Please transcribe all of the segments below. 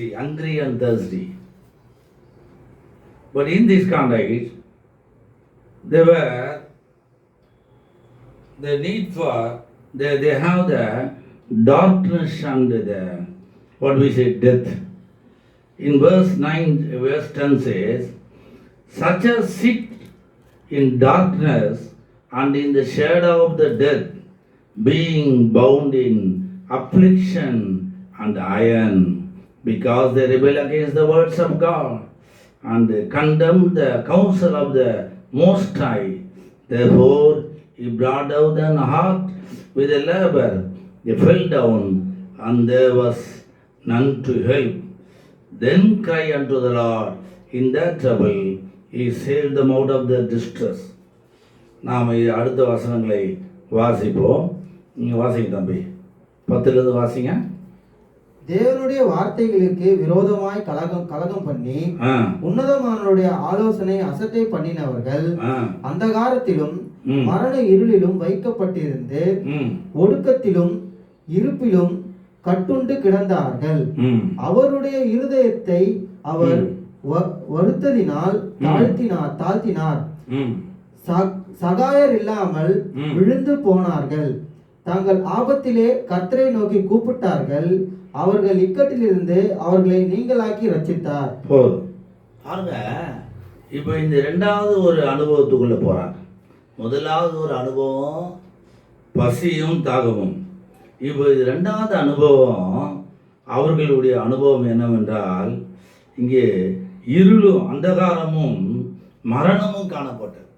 thirsty, hungry and thirsty. But in this context, they need for, they have the darkness and the, what we say, death. In verse 9, verse 10 says, such as sit in darkness and in the shadow of the death, being bound in affliction and iron, because they rebel against the words of God and condemn the counsel of the Most High. Therefore, he brought out an heart with a labor. They fell down, and there was none to help. Then cry unto the Lord in their trouble. He saved them out of their distress. நாம் அடுத்த வசனங்களை வாசிப்போம். நீங்கள் வாசிங்க தம்பி, 10லேருந்து வாசிங்க. தேவனுடைய வார்த்தைகளுக்கு விரோதமாய் கலகம் பண்ணி உன்னதமானவருடைய ஆலோசனை அசட்டை பண்ணினவர்கள் அந்தகாரத்திலும் மரண இருளிலும் வைக்கப்பட்டிருந்து ஒடுக்கத்திலும் இருப்பிலும் கட்டுண்டு கிடந்தார்கள். அவருடைய இருதயத்தை அவர் வருத்ததினால் தாழ்த்தினார். சகாயர் இல்லாமல் விழுந்து போனார்கள். தாங்கள் ஆபத்திலே கர்த்தரை நோக்கி கூப்பிட்டார்கள். அவர்கள் இக்கட்டிலிருந்து அவர்களை நீங்களாக்கி ரட்சித்தார். பாருங்க, இப்போ இந்த ரெண்டாவது ஒரு அனுபவத்துக்குள்ள போறாங்க. முதலாவது ஒரு அனுபவம் பசியும் தாகமும். இப்போ இது ரெண்டாவது அனுபவம். அவர்களுடைய அனுபவம் என்னவென்றால், இங்கே இருளும் அந்தகாரமும் மரணமும் காணப்பட்டது.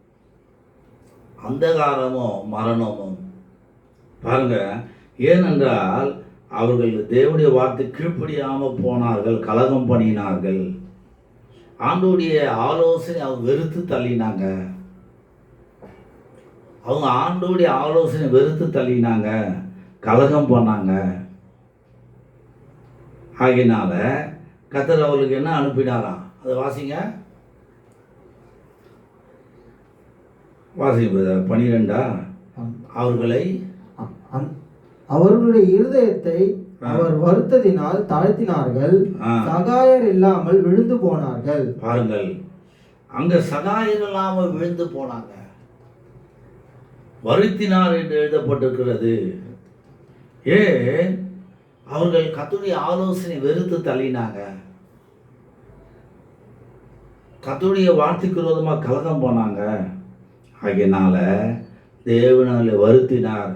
அந்தகாரமும் மரணமும் பாருங்க. ஏனென்றால் அவர்கள் தேவனுடைய வார்த்தை கீழ்ப்படியாமல் போனார்கள், கலகம் பண்ணினார்கள். ஆண்டோடைய ஆலோசனை அவங்க வெறுத்து தள்ளினாங்க. அவங்க ஆண்டோடைய ஆலோசனை வெறுத்து தள்ளினாங்க, கலகம் பண்ணாங்க. ஆகினால கர்த்தர் அவர்களுக்கு என்ன அனுப்பினாராம்? அதை வாசிங்க, வாசிங்க 12. அவர்களுடைய இருதயத்தை அவர் வருத்ததினால் தாழ்த்தினார்கள். சகாயர் இல்லாமல் விழுந்து போனார்கள். பாருங்கள், அங்க சகாயர் இல்லாமல் விழுந்து போனாங்க. வருத்தினார் என்று எழுதப்பட்டிருக்கிறது. அவர்கள் கர்த்தருடைய ஆலோசனை வெறுத்து தள்ளினாங்க. கர்த்தருடைய வார்த்தைக்கு விரோதமாக கலகம் போனாங்க. ஆகையினால தேவனால வருத்தினார்.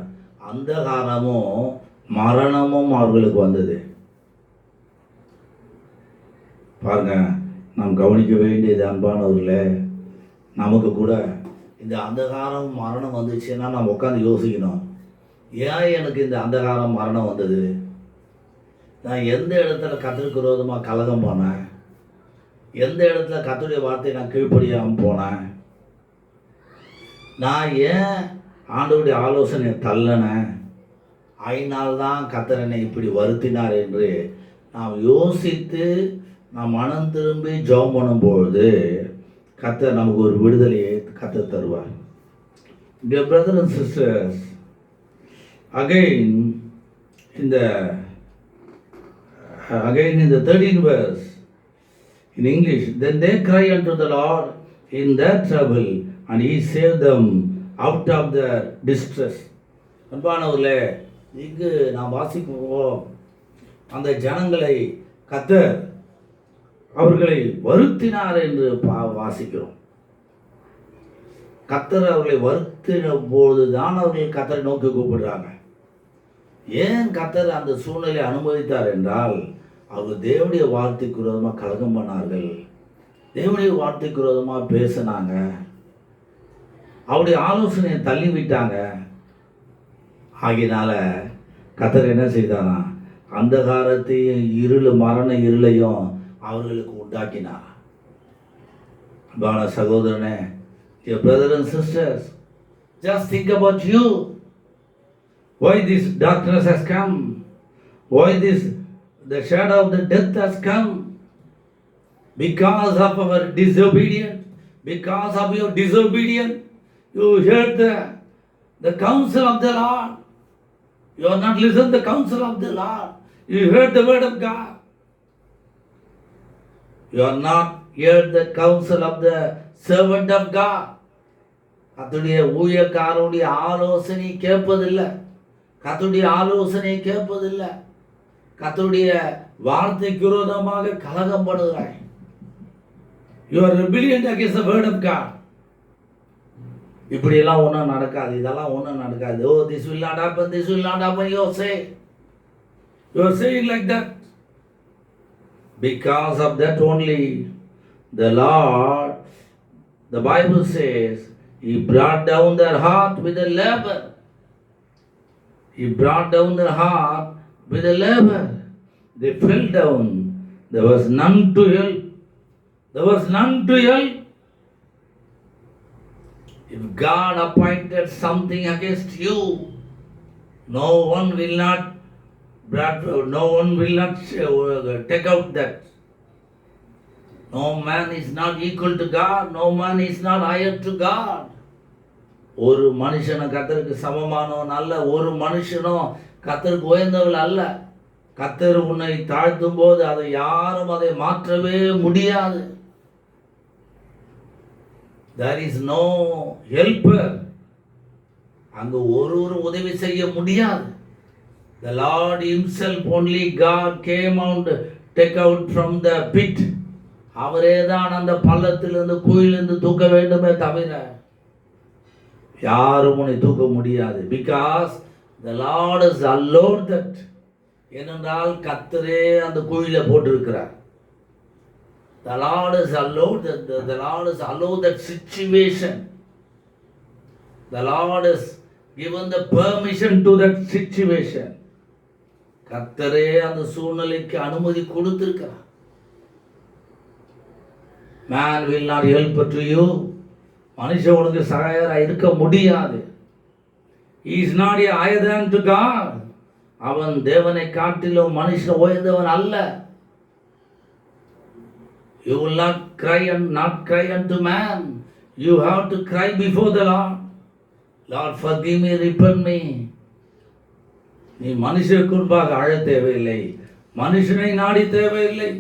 அந்தகாரமும் மரணமும் அவர்களுக்கு வந்தது. பாருங்க, நாம் கவனிக்க வேண்டியது அன்பானவர்களே, நமக்கு கூட இந்த அந்தகாரம் மரணம் வந்துச்சுன்னா நம்ம உட்காந்து யோசிக்கணும். ஏன் எனக்கு இந்த அந்தகாரம் மரணம் வந்தது? நான் எந்த இடத்துல கர்த்தருக்கு விரோதமாக கலகம் போனேன்? எந்த இடத்துல கர்த்தருடைய வார்த்தையை நான் கீழ்ப்படியாமல் போனேன்? நான் ஏன் ஆண்டவருடைய ஆலோசனை தள்ளனேன்? அதனால்தான் கர்த்தர் என்னை இப்படி வருத்தினார் என்று நாம் யோசித்து நாம் மனம் திரும்பி ஜெபம் பண்ணும்பொழுது கர்த்தர் நமக்கு ஒரு விடுதலையை கர்த்தர் தருவார். Dear brothers and sisters, again in the 13th verse in English, then they cry unto the Lord in their trouble and he saved them out of their distress. அன்பானவர்களே, இங்கு நாம் வாசிப்போம், அந்த ஜனங்களை கர்த்தர் அவர்களை வருத்தினார் என்று வாசிக்கிறோம். கர்த்தர் அவர்களை வருத்தின போது தான் அவர்கள் கர்த்தரை நோக்கி கூப்பிடுறாங்க. ஏன் கர்த்தர் அந்த சூழ்நிலையை அனுமதித்தார் என்றால், அவர்கள் தேவனுடைய வார்த்தைக்கு விரோதமாக கலகம் பண்ணார்கள், தேவனுடைய வார்த்தைக்கு விரோதமாக பேசினாங்க, அவருடைய ஆலோசனையை தள்ளிவிட்டாங்க. ஆகினால கர்த்தர் என்ன செய்தாராம்? அந்தகாரத்தையும் மரண இருளையும் அவர்களுக்கு உண்டாக்கினார். அன்பான சகோதரனே, dear brothers and sisters, just think about you. Why this darkness has come? Why the shadow of the death has come? Because of our disobedience. Because of your disobedience, you heard the counsel of the Lord. You have not listened to the counsel of the Lord. You heard the word of God. You are not heard the counsel of the servant of God. கர்த்தருடைய ஊழியக்காரருடைய ஆலோசனை கேட்பதில்லை. கர்த்தருடைய ஆலோசனை கேட்பதில்லை. கர்த்தருடைய வார்த்தைக்கு விரோதமாக கலகம் பண்ணுகிறாய். You are rebellion against the word of God. இப்படியெல்லாம் ஒன்றும் நடக்காது, இதெல்லாம் ஒன்றும் நடக்காது. Oh, this will not happen, this will not happen, you say. You are saying like that. Because of that only, the Lord, the Bible says, He brought down their heart with a labor. He brought down their heart with a labor. They fell down. There was none to help. There was none to help. If God appointed something against you, no one will not take out that. No man is not equal to God. No man is not higher to God. ஒரு மனுஷனும் கர்த்தருக்கு சமமானவன் அல்ல. ஒரு மனுஷனும் கர்த்தருக்கு உயர்ந்தவள் அல்ல. கர்த்தர் உன்னை தாழ்த்தும் போது அதை யாரும் அதை மாற்றவே முடியாது. There is no helper. அங்கு ஒருவரும் உதவி செய்ய முடியாது. The Lord himself, only God came out, take out from the pit. அவரே தான் அந்த பள்ளத்திலிருந்து குழியிலிருந்து தூக்க வேண்டுமே தவிர யாரும் உன்னை தூக்க முடியாது. Because the Lord has allowed that. ஏனென்றால் கர்த்தரே அந்த குழியில போட்டிருக்கிறார். The Lord has allowed that. The Lord has allowed that situation. The Lord has given the permission to that situation. கர்த்தரே அந்த சூழ்நிலைக்கு அனுமதி கொடுத்திருக்கிறார். Man will not help to you. மனுஷன் உனக்கு சகாயராக இருக்க முடியாது. He is not higher than to God. அவன் தேவனை காட்டிலும் மனுஷன் உயர்ந்தவன் அல்ல. You will not cry unto man. You have to cry before the Lord. Lord, forgive me, repent me. நீ மனுஷருக்கு முன்பாக அழ தேவையில்லை. மனுஷனை நாடி தேவையில்லை.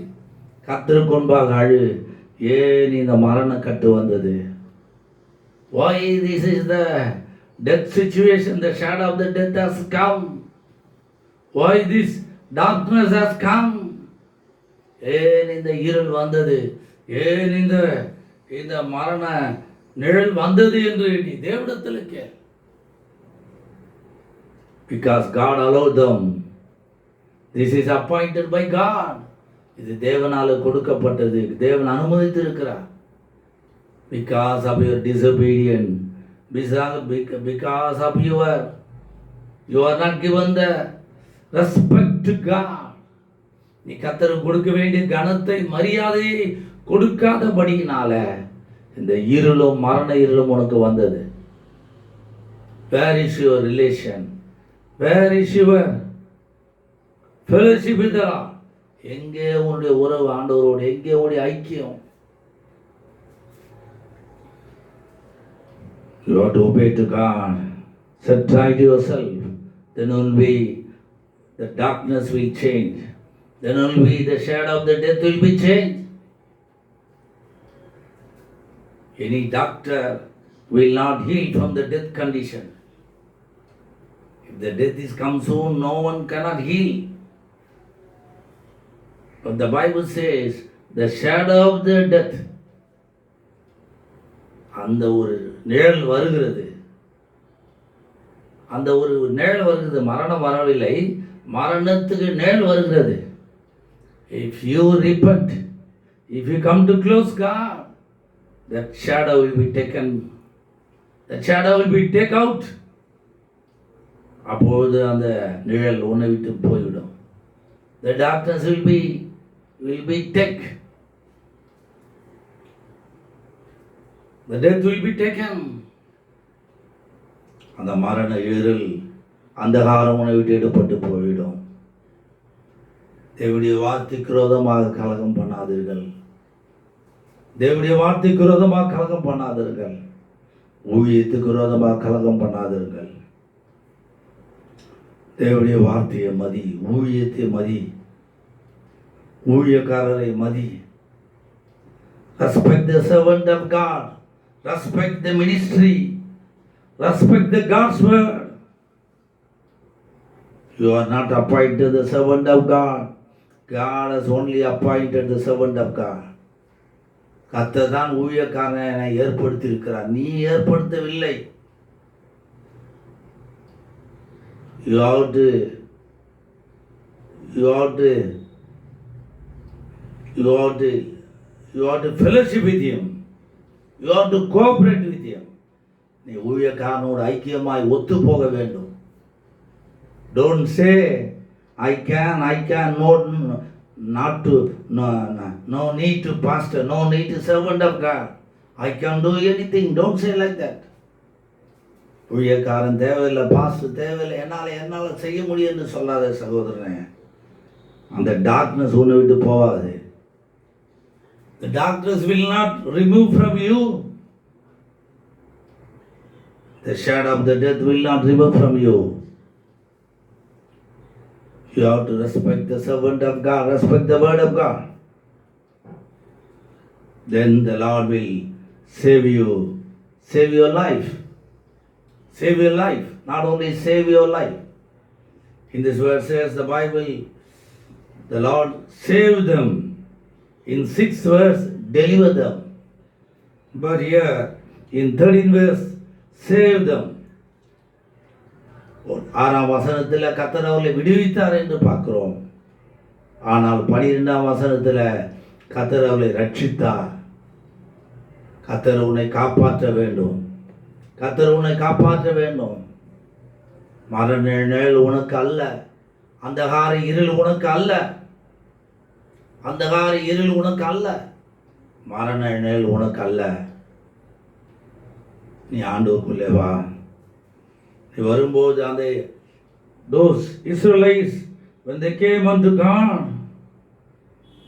கர்த்தருக்கு முன்பாக அழு. ஏன் இந்த மரண கட்டு வந்தது? Why this is the death situation? The shadow of the death has come. Why this darkness has come? ஏன் இந்த இருள் வந்தது? ஏன் இந்த மரண நிழல் வந்தது என்று நீ தேவனிடத்தில் கேள். Because God allowed them. This is appointed by God. இது தேவனால கொடுக்கப்பட்டது. தேவன் அனுமதித்து இருக்கிறார். Because of your disobedience, because of you are not given the respect to God. நீ கர்த்தருக்கு கொடுக்க வேண்டிய கனத்தை மரியாதையை கொடுக்காதபடியினால இந்த இருளும் மரண இருளும் உனக்கு வந்தது. Where is your relation? Where is your fellowship with the Lord? எங்கே உன்னுடைய உறவு ஆண்டவரோடு? எங்கே உன்னுடைய ஐக்கியம்? You have to obey to God. Set right yourself. Then only the darkness will change. Then only the shadow of the death will be changed. Any doctor will not heal from the death condition. If the death is come soon, no one cannot heal. But the Bible says, the shadow of the death. அந்த ஒரு நிழல் வருகிறது. அந்த ஒரு நிழல் வருகிறது. மரணம் வரவில்லை, மரணத்துக்கு நிழல் வருகிறது. If you repent, if you come to close God, that shadow will be taken. That shadow will be taken out. அப்பொழுது அந்த நிழல் உன்னை விட்டு போய்விடும். The darkness will be taken. The death will be taken. அந்த மரண இருள் அந்தகாரம் உன்னை விட்டு எடுப்பட்டு போய்விடும். தேவனுடைய வார்த்தைக்கு விரோதமாக கலகம் பண்ணாதீர்கள். தேவனுடைய வார்த்தைக்கு விரோதமாக கலகம் பண்ணாதீர்கள். ஊழியத்துக்கு விரோதமாக கலகம் பண்ணாதீர்கள். தேவனுடைய வார்த்தையை மதி, ஊழியத்தை மதி, ஊழியக்காரரை மதி. Respect the servant of God. Respect the ministry. Respect the God's word. You are not appointed the servant of God. God has only appointed the servant of God. கர்த்தர் தான் ஊழியக்காரனை ஏற்படுத்தி இருக்கிறார், நீ ஏற்படுத்தவில்லை. You have to fellowship with him. You have to cooperate with him. நீ ஊழியக்காரனோடு ஐக்கியமாய் ஒத்து போக வேண்டும். Don't say I can no need to pastor, no need to servant of God. I can do anything. Don't say like that. ஊழியக்காரன் தேவையில்லை, pastor தேவையில்லை, என்னால் செய்ய முடியும் என்று சொல்லாத சகோதரனே. அந்த டார்க்னஸ் உன்னை விட்டு போகாது. The darkness will not remove from you. The shadow of the death will not remove from you. You have to respect the servant of God, respect the word of God. Then the Lord will save you, save your life. Save your life, not only save your life. In this verse says the Bible, the Lord saved them. In 6th verse, deliver them. But here, in 13th verse, save them. 6ஆம் வசனத்தில் கர்த்தர் அவர்களை விடுவித்தார் என்று பார்க்கிறோம். ஆனால் 12ஆம் வசனத்தில் கர்த்தர் அவர்களை ரட்சித்தார். கர்த்தர் உன்னை காப்பாற்ற வேண்டும். கர்த்தர் உன்னை காப்பாற்ற வேண்டும். மரண நிழல் உனக்கு அல்ல, அந்தகார இருள் உனக்கு அல்ல, அந்தகார இருள் உனக்கு அல்ல, மரண நிழல் உனக்கு அல்ல. நீ ஆண்டவருக்குள்ளே வா. நீ வரும்போது அந்த those Israelites, when they came unto God,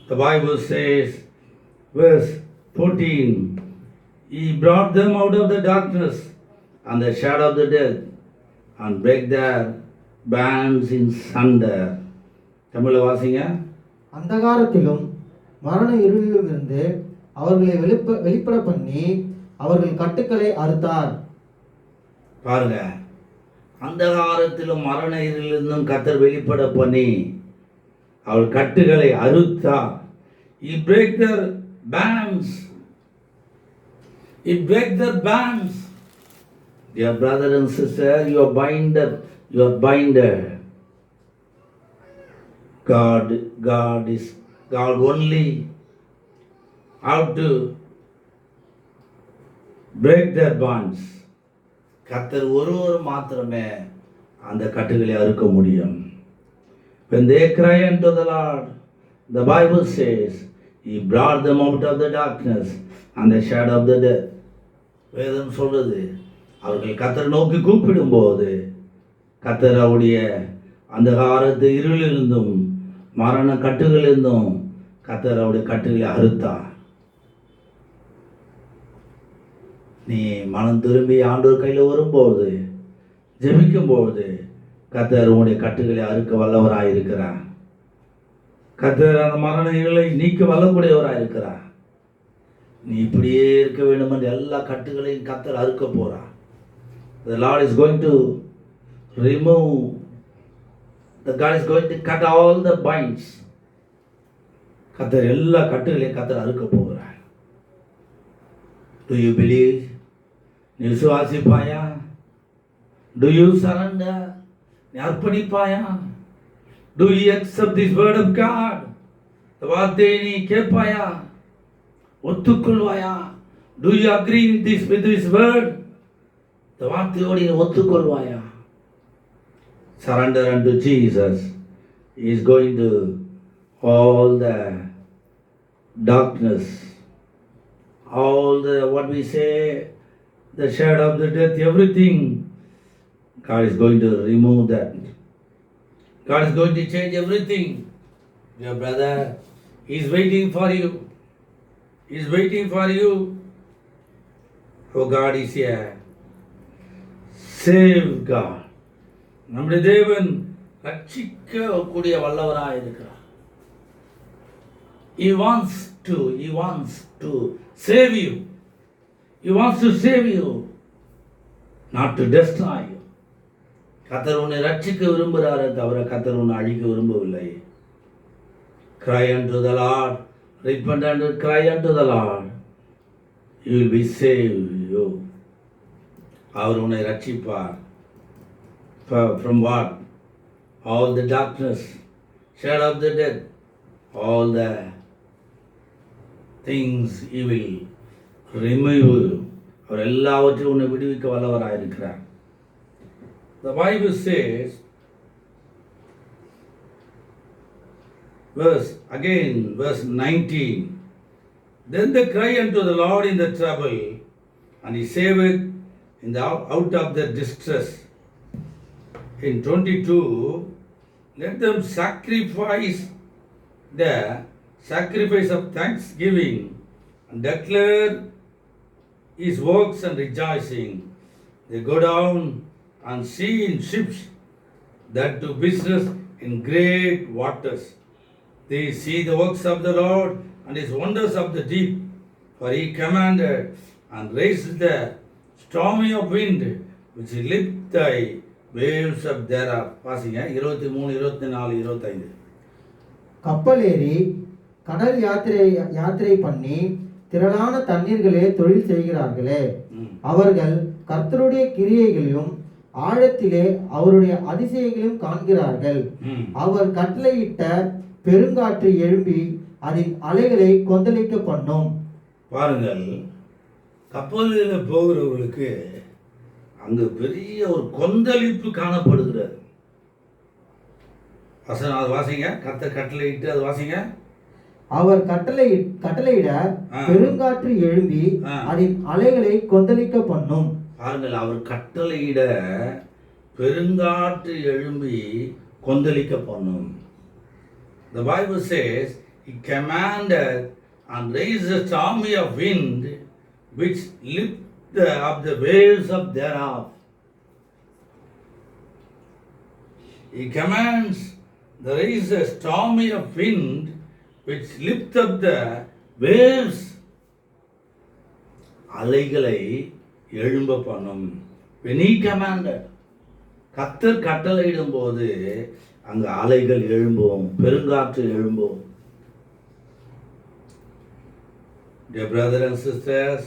the Bible says, verse 14, He brought them out of the darkness and the shadow of the death and break their bands in sunder. தமிழில் வாசிங்க. அந்தகாரத்திலும் மரண இருளிலும் இருந்து அவர்களை வெளிப்பட பண்ணி அவர்கள் கட்டுக்களை அறுத்தார். பாருங்க, அந்தகாரத்திலும் மரண இருளிலிருந்தும் கர்த்தர் வெளிப்பட பண்ணி அவர் கட்டுகளை அறுத்தார். He break their bands. He break their bands. Dear brother and sister, you are binded. You are binded. God only how to break their bonds. கர்த்தர் ஒருவர் மாத்திரமே அந்த கட்டுகளை அறுக்க முடியும். When they cry unto the Lord, the Bible says, He brought them out of the darkness and the shadow of the death. வேதம் சொல்றது, அவர்கள் கர்த்தரை நோக்கி கூப்பிடும்போது கர்த்தர் அவருடைய அந்தகாரத்து இருளிலிருந்தும் மரண கட்டுகளிலிருந்தும் கர்த்தர் அவருடைய கட்டுகளை அறுத்தார். நீ மனம் திரும்பி ஆண்டவர் கையில் வரும்போது, ஜெபிக்கும்போது கர்த்தர் உன்னுடைய கட்டுகளை அறுக்க வல்லவராயிருக்கிறார். கர்த்தர் அந்த மரண இருளை நீக்க வல்லக்கூடியவராயிருக்கிறார். நீ இப்படியே இருக்க வேண்டும் என்று எல்லா கட்டுகளையும் கர்த்தர் அறுக்க போறார். The Lord is going to remove, the God is going to cut all the binds. கர்த்தர் எல்லா கட்டுகளையும் கர்த்தர் அறுக்க போகிறார். Do you believe? நீ விசுவாசிப்பாயா? Do you surrender? நீ அர்ப்பணிப்பாயா? Do you accept this word of God? இந்த வார்த்தையை நீ கேட்பாயா? ஒத்துக்கொள்வாயா? Do you agree with this word? இந்த வார்த்தையோடு நீ ஒத்துக்கொள்வாயா? Surrender unto Jesus. He is going to all the darkness, all the what we say, the shadow of the death, everything. God is going to remove that. God is going to change everything. Dear brother, He is waiting for you. He is waiting for you. Oh, God is here. Save God. நம்முடைய தேவன் ரட்சிக்க கூடிய வல்லவராக இருக்கிறார். He wants He wants to save you. He wants to save you, not to destroy you. கர்த்தர் உன்னை ரட்சிக்க விரும்புகிறாரே தவிர கர்த்தர் உன்னை அழிக்க விரும்பவில்லை. Cry unto the Lord, repent and cry unto the Lord. He will be saved you. அவர் உன்னை ரட்சிப்பார். From what? All the darkness, shadow of the death, all the things He will remove. அவர் எல்லாவற்றையும் உன்னை விடுவிக்க வல்லவராக இருக்கிறார். The Bible says, verse 19, then they cry unto the Lord in the trouble, and He saveth in the out of their distress. In 22, let them sacrifice the sacrifice of thanksgiving and declare His works and rejoicing. They go down and see in ships that do business in great waters. They see the works of the Lord and His wonders of the deep. For He commanded and raised the stormy of wind, which lift thy waves of thereof. வாசிங்க 23, 24, 25. கப்பல் ஏறி கடல் யாத்திரை பண்ணி திரளான தண்ணீர்களே தொழில் செய்கிறார்களே, அவர்கள் கர்த்தருடைய கிரியைகளையும் ஆழத்திலே அவருடைய அதிசயங்களையும் காண்கிறார்கள். அவர் கட்டளையிட்ட பெருங்காற்று எழும்பி அதன் அலைகளை கொந்தளிக்க பண்ணும். பாருங்கள், கப்பலில் போகிறவர்களுக்கு அங்கு பெரிய ஒரு கொந்தளிப்பு காணப்படுகிறது. வசனம் அது வாசிங்க. கர்த்தர் கட்டளையிட்டு அது வாசிங்க. அவர் கட்டளையிட பெருங்காற்று எழும்பி அதன் அலைகளை கொந்தளிக்க பண்ணும். பாருங்கள், அவர் கட்டளையிட பெருங்காற்று எழும்பி கொந்தளிக்க பண்ணும். The Bible says He commanded and raised a stormy of wind which lift up the waves of thereof. He commands the raise a stormy of wind which lift up the waves. அலைகளை எழும்ப பண்ணும். When He commanded, கர்த்தர் கட்டளையிடும் போது அங்கு அலைகள் எழும்பும், பெருங்காற்று எழும்பும். Dear brothers and sisters,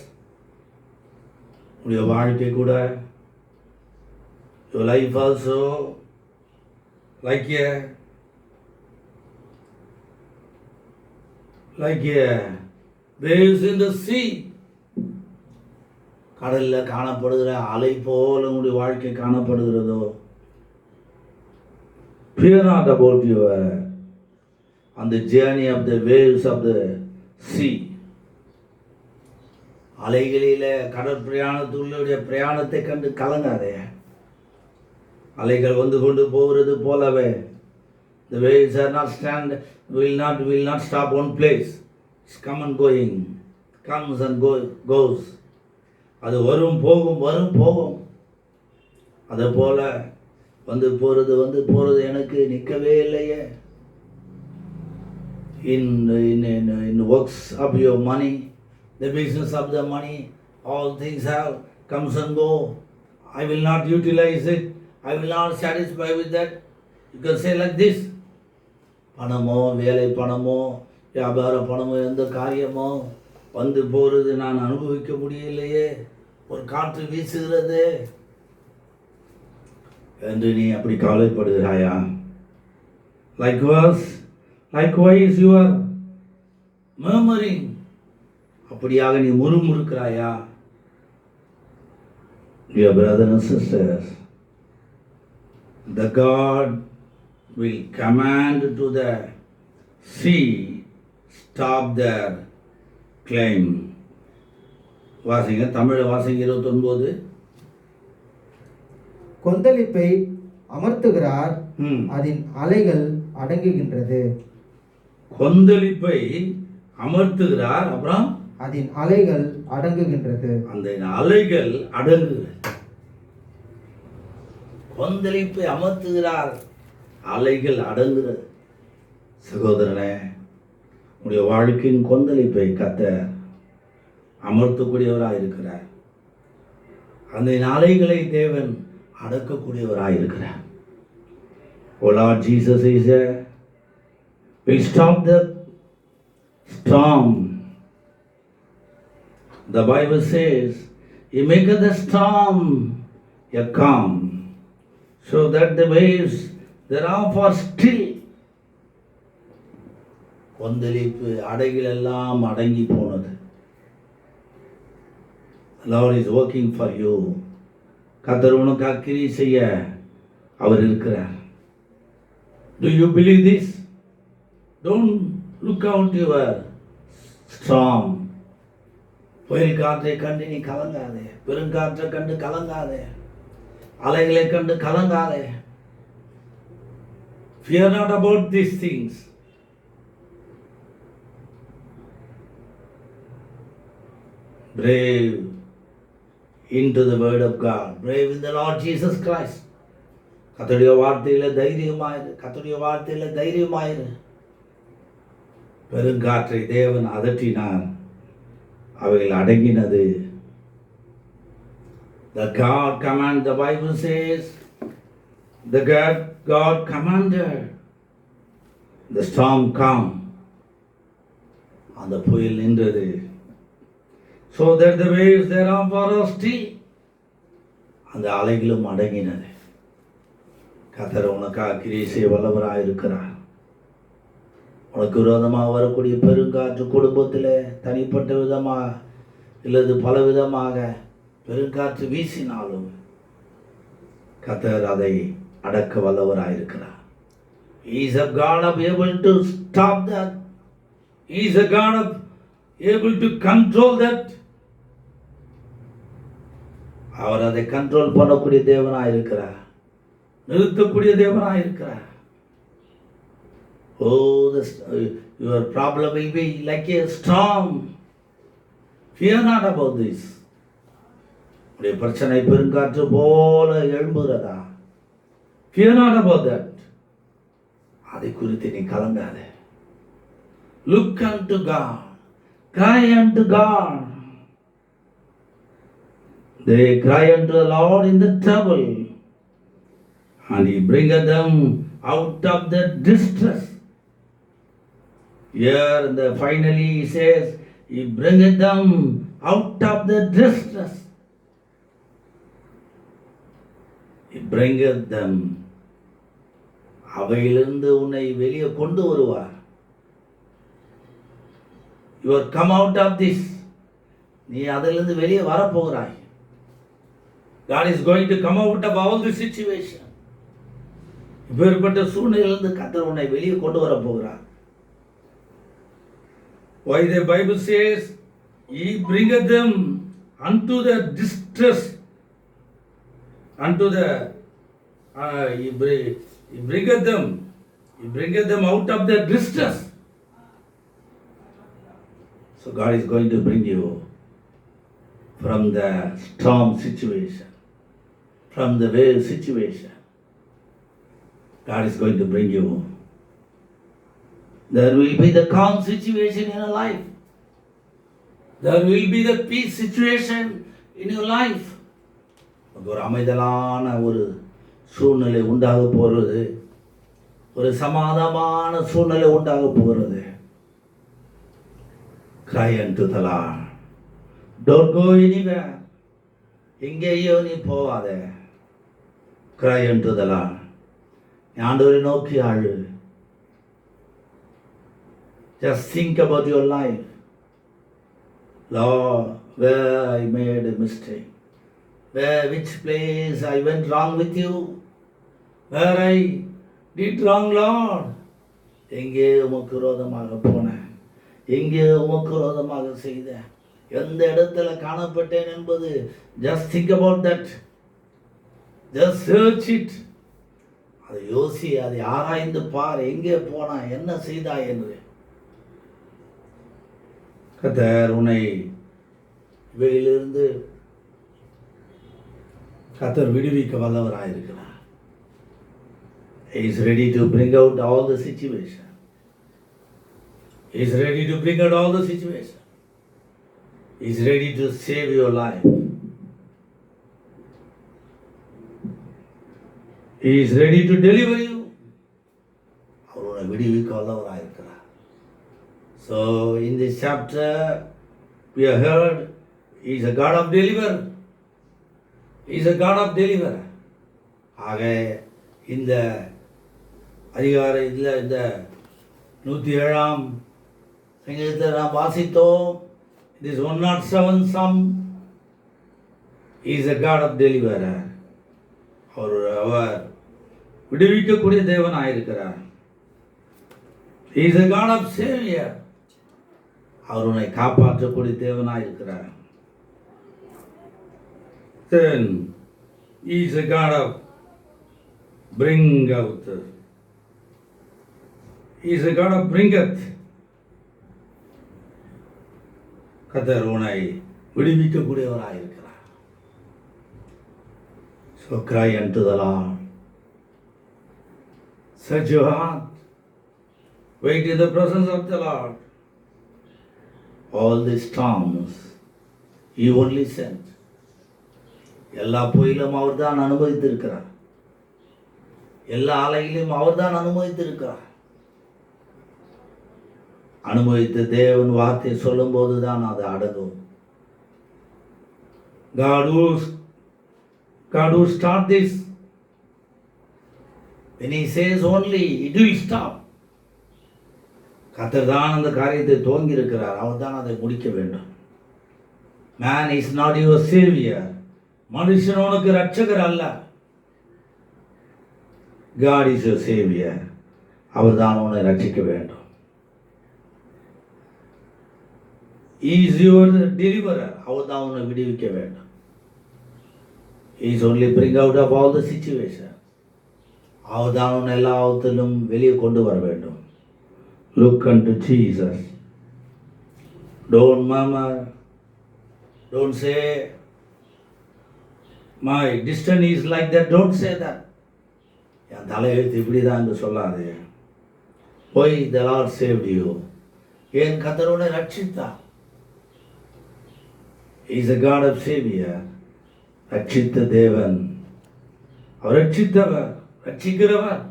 உடைய வாழ்க்கை கூட, your life also like a waves in the sea. கடலில் காணப்படுகிற அலை போல உங்களுடைய வாழ்க்கை காணப்படுகிறதோ? Fear not about your on the journey of the waves of the sea. அலைகளில கடற்பிரயாணத்துடைய பிரயாணத்தை கண்டு கலங்காதே. அலைகள் வந்து கொண்டு போகிறது போலவே, the waves are not will not stop one place. It's come and going, comes and goes. அது வரும் போகும். அதை போல வந்து போகிறது எனக்கு நிற்கவே இல்லையே. In works of your money, the business of the money, all things have comes and go. I will not utilize it. I will not satisfy with that. You can say like this. பணமோ, வேலை பணமோ, வியாபார பணமோ, எந்த காரியமோ வந்து போகிறது நான் அனுபவிக்க முடியலையே, ஒரு காற்று வீசுகிறது என்று நீ அப்படி கவலைப்படுகிறாயா? Likewise you are murmuring. அப்படியாக நீ முறுமுறுக்கிறாயா? Dear brothers and sisters, the God will command to the sea, stop their claim. வாசிங்க, தமிழ் வாசிங்க. 29. கொந்தளிப்பை அமர்த்துகிறார், அதன் அலைகள் அடங்குகின்றது. கொந்தளிப்பை அமர்த்துகிறார், அப்புறம் அதன் அலைகள் அடங்குகின்றது. அந்த அலைகள் அடங்குகிறது. கொந்தளிப்பை அமர்த்துகிறார், அலைகள் அடங்குகிறது. சகோதரனே, உடைய வாழ்க்கையின் கொந்தளிப்பை கர்த்தர் அமர்த்தக்கூடியவராக இருக்கிறார். அந்த அலைகளை தேவன் அடக்கக்கூடியவராக இருக்கிறார். O Lord Jesus is there. Will stop the storm. The Bible says, He maketh the storm a calm, so that the waves thereof are still. கொந்தளிப்பு அடைகள் எல்லாம் அடங்கி போனது. The Lord is working for you. கர்த்தர் உனக்கு கிரியை செய்ய அவர் இருக்கிறார். Do you believe this? Don't look out your storm. புயல் காற்றை கண்டு நீ கலங்காதே, பெருங்காற்றை கண்டு கலங்காதே, அலைகளை கண்டு கலங்காதே. Fear not about these things. Brave into the word of God. Brave in the Lord Jesus Christ. கர்த்தருடைய வார்த்தையில தைரியமாயிரு, கர்த்தருடைய வார்த்தையில தைரியமாயிரு. பெருங்காற்றை தேவன் அதட்டினார், அவைகள் அடங்கினது. The God command, the Bible says, the God commanded the storm calm. அந்த புயல் நின்றது. So that the waves thereof are still. அந்த அலைகளும் அடங்கினது. கர்த்தர் உனக்காக கிரியை செய்ய வல்லவராக இருக்கிறார். உனக்கு விரோதமாக வரக்கூடிய பெருங்காற்று குடும்பத்தில் தனிப்பட்ட விதமாக இல்லது பல விதமாக பெருங்காற்று வீசினாலும் கர்த்தர் அதை அடக்க வல்லவராக இருக்கிறார். He is a God of able to stop that. He is a God of able to control that. அவர் அதை கண்ட்ரோல் பண்ணக்கூடிய தேவனாக இருக்கிறார், நிறுத்தக்கூடிய தேவனாக இருக்கிறார். Oh, your problem will be like a storm. Fear not about this. உடைய பிரச்சனை பெருங்காற்று போல எழும்புகிறதா? Fear not about that. அதை குறித்து நீ கலங்காத. Look unto God. Cry unto God. They cry unto the Lord in the trouble, and He bringeth them out of the distress. Here, finally He says, He bringeth them out of the distress. He bringeth them. அவையிலிருந்து உன்னை வெளியே கொண்டு வருவார். You are come out of this. நீ அதிலிருந்து வெளியே வரப்போகிறாய். God is going to come out of all the situation. இப்பேற்பட்ட சூழ்நிலையிலிருந்து கர்த்தர் உன்னை வெளியே கொண்டு வர போகிறார். Why the Bible says, He bringeth them unto the distress, unto the He bringeth them out of the distress. So God is going to bring you from the storm situation, from the wave situation. God is going to bring you. There will be the calm situation in your life. There will be the peace situation in your life. ஒரு அமைதலான ஒரு சூழ்நிலை உண்டாக போகிறது, ஒரு சமாதானமான சூழ்நிலை உண்டாக போகிறது. Cry unto the Lord. Don't go anywhere. எங்கேயோ நீ போவாத. Cry unto the Lord. ஆண்டவரை நோக்கி அழு. Just think about your life. Lord, where I made a mistake. Which place I went wrong with you. Where I did wrong, Lord. எங்கே உமக்கு விரோதமாக போனேன், எங்கே உமக்கு விரோதமாக செய்தேன், எந்த இடத்துல காணப்பட்டேன் என்பது just think about that. Just search it. அதை யோசி, அதை ஆராய்ந்து பார், எங்கே போனா, என்ன செய்தாய் என்று. கர்த்தர் உன்னை இவையிலிருந்து கர்த்தர் விடுவிக்க வல்லவராயிருக்கிறார். He is ready to bring out all the situation. He is ready to bring out all the situation. He is ready to save your life. He is ready to deliver you. அவர் உன்னை விடுவிக்க வல்லவராக இருக்கிறார். So in this chapter we have heard he is a God of deliverer. He is a God of deliverer. ஆக இந்த அதிகாரத்தில் இந்த 107ஆம் சங்கீதத்தை நாம் வாசித்தோம். This 107 Psalm is a God of deliverer. Our விடுவிக்கக்கூடிய தேவனாயிருக்கிறார். He is a God of Savior. அவர் உன்னை காப்பாற்றக்கூடிய தேவனாயிருக்கிறார். Then He is a God of bring out. He is a God of bringeth. கர்த்தர் உன்னை விடுவிக்கக்கூடியவராயிருக்கிறார். So cry unto the Lord. Search your heart. Wait in the presence of the Lord. All the storms He only sent. எல்லா புயலும் அவர் தான் அனுமதித்திருக்கிறார். எல்லா அலைகளையும் அவர் தான் அனுமதித்திருக்கிறார். அனுமதித்த தேவன் வார்த்தை சொல்லும் போது தான் அது அடங்கும். God who start this, when He says only, it will stop. கர்த்தர் தான் அந்த காரியத்தை துவங்கி இருக்கிறார். அவர் தான் அதை முடிக்க வேண்டும். Man is not your savior. மனுஷன் உனக்கு ரட்சகர் அல்ல. God is your savior. அவர் தான் உன்னை ரட்சிக்க வேண்டும். He is your deliverer. அவர் தான் உன்னை விடுவிக்க வேண்டும். He is only bring out of all the situation. அவர் தான் உன்னை எல்லாத்திலும் வெளியே கொண்டு வர வேண்டும். Look unto Jesus. Don't murmur. Don't say, my destiny is like that. Don't say that. என் தலையெழுத்து இப்படி தான் என்று சொல்லாதே. Why the Lord saved you? ஏன் கர்த்தர் உன்னை ரட்சித்தார்? He is a God of Savior. ரட்சித்த தேவன். அவர் ரட்சித்தவர், ரட்சிக்கிறவர்.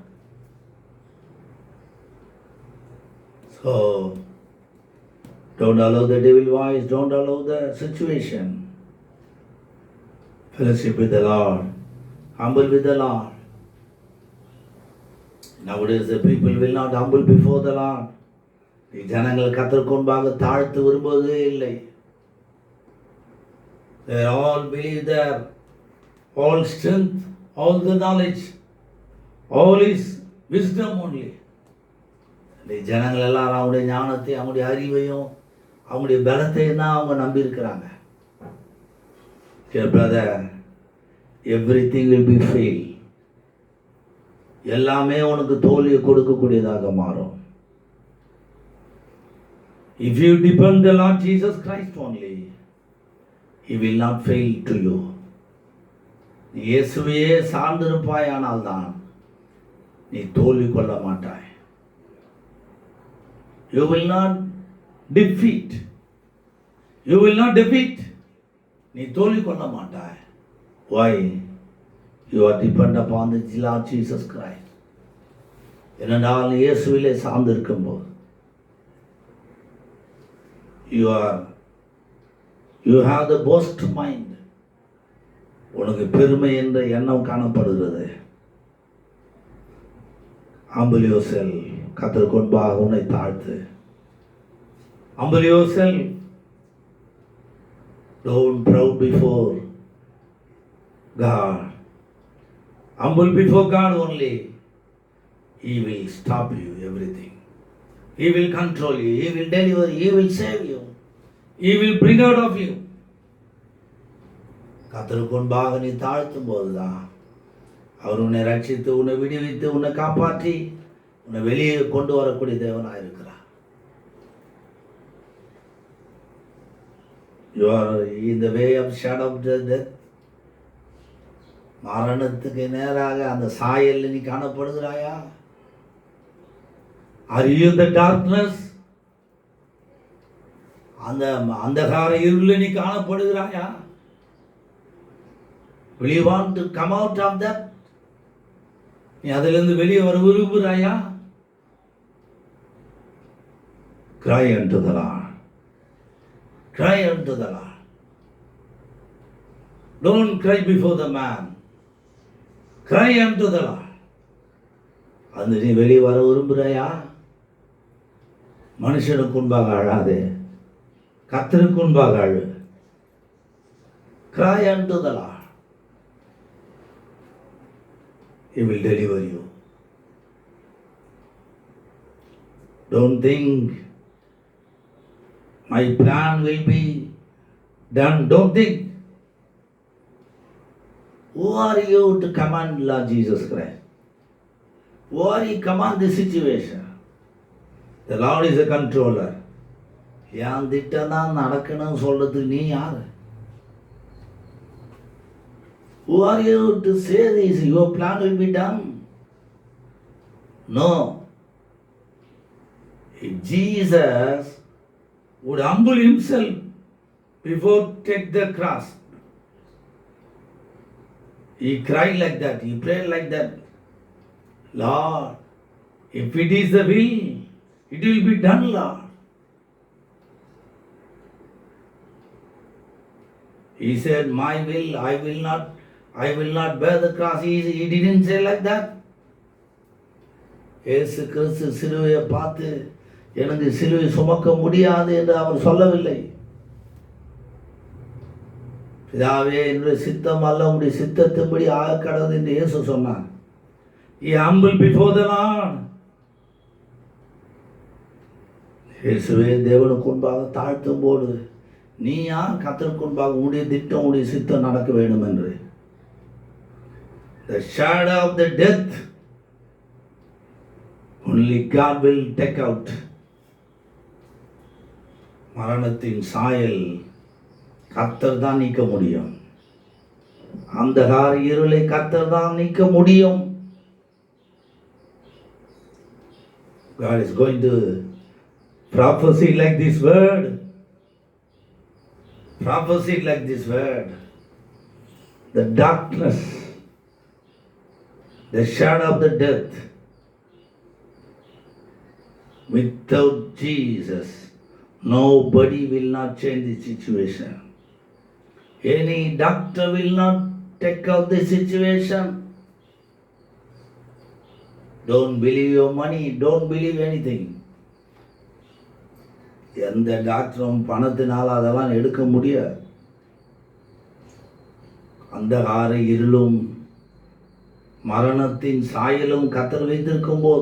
So, don't allow the devil voice, don't allow the situation. Fellowship with the Lord, humble with the Lord. Nowadays the people will not humble before the Lord. ஜனங்கள் கர்த்தருக்கு முன்பாக தாழ்த்து விரும்புவதே இல்லை. They all believe their all strength, all the knowledge, all is wisdom only. இந்த ஜனங்கள் எல்லாரும் அவங்களுடைய ஞானத்தை, அவங்களுடைய அறிவையும், அவங்களுடைய பலத்தையும் தான் அவங்க நம்பி இருக்கிறாங்க. Dear brother, everything will be fail. எல்லாமே உனக்கு தோல்வியை கொடுக்கக்கூடியதாக மாறும். If you depend the Lord Jesus Christ only, He will not fail to you. நீ இயேசுவையே சார்ந்திருப்பாயானால் தான் நீ தோல்வி கொள்ள மாட்டாய். You will not defeat. You will not defeat. நீ தோல்வி கொள்ள மாட்டாய். Why? You are depend upon the Lord Jesus Christ. ஏனென்றால் நீ இயேசுவிலே சார்ந்திருக்கும் போது you have the boast mind. உனக்கு பெருமை என்ற எண்ணம் காணப்படுகிறது. Humble yourself. கர்த்தருக்கு முன்பாக உன்னை தாழ்த்து. Humble yourself. Don't proud before God. Humble before God only. He will stop you everything. He will control you. He will deliver you. He will save you. He will bring out of you. கர்த்தருக்கு முன்பாக நீ தாழ்த்தும் போதுதான் அவர் உன்னை ரட்சித்து, உன்னை விடுவித்து, உன்னை காப்பாற்றி, உன்னை வெளியே கொண்டு வரக்கூடிய தேவனாக இருக்கிறார். You are in the way of shadow of death. மரணத்துக்கு நேராக அந்த சாயல் நீ காணப்படுகிறாயா? Are you in the darkness? அந்த அந்தகார இருளில் நீ காணப்படுகிறாயா? Will you want to come out of that? நீ அதிலிருந்து வெளியே வர விரும்புகிறாயா? Cry unto the Lord. Cry unto the Lord. Don't cry before the man. Cry unto the Lord. அந்த நீ வெளியே வர விரும்புகிறாயா? மனுஷனுக்கு முன்பாக அழாதே, கர்த்தருக்கு முன்பாக அழு. Cry unto the Lord. He will deliver you. Don't think my plan will be done. Don't think. Who are you to command Lord Jesus Christ? Who are you to command the situation? The Lord is a controller. என் திட்டம் தான் நடக்கணும்னு சொல்றது நீ யாரு? Who are you to say this? Your plan will be done. No. If Jesus would humble himself before take the cross, he cried like that, he prayed like that. Lord, if it is the will, it will be done, Lord. He said, my will, I will not bear the cross. He didn't say like that. இயேசு கிறிஸ்து சிலுவையை பார்த்து எனக்கு சிலுவை சுமக்க முடியாது என்று அவர் சொல்லவில்லை. பிதாவே, என்னுடைய சித்தம் அல்ல உம்முடைய சித்தத்தின்படி ஆக கடவுது என்று இயேசு சொன்னார். He humble before the Lord. இயேசுவே தேவனுக்கு முன்பாக தாழ்த்தும் போது நீ யார் கர்த்தருக்கு முன்பாக உன்னுடைய திட்டம் உன்னுடைய சித்தம் நடக்க வேண்டும் என்று? The shadow of the death only God will take out. மரணத்தின் சாயல் கர்த்தர் தான் நீக்க முடியும். அந்தகார இருளை கர்த்தர் தான் நீக்க முடியும். God is going to prophesy like this word. Prophesy like this word. The darkness, the shadow of the death. Without Jesus, nobody will not change the situation. Any doctor will not take out the situation. Don't believe your money. Don't believe anything. எந்த டாக்டரும் பணத்தினால் அதெல்லாம் எடுக்க முடியாது. அந்தகார இருளும் மரணத்தின் சாயலும் கர்த்தர் வைத்திருக்கும் போது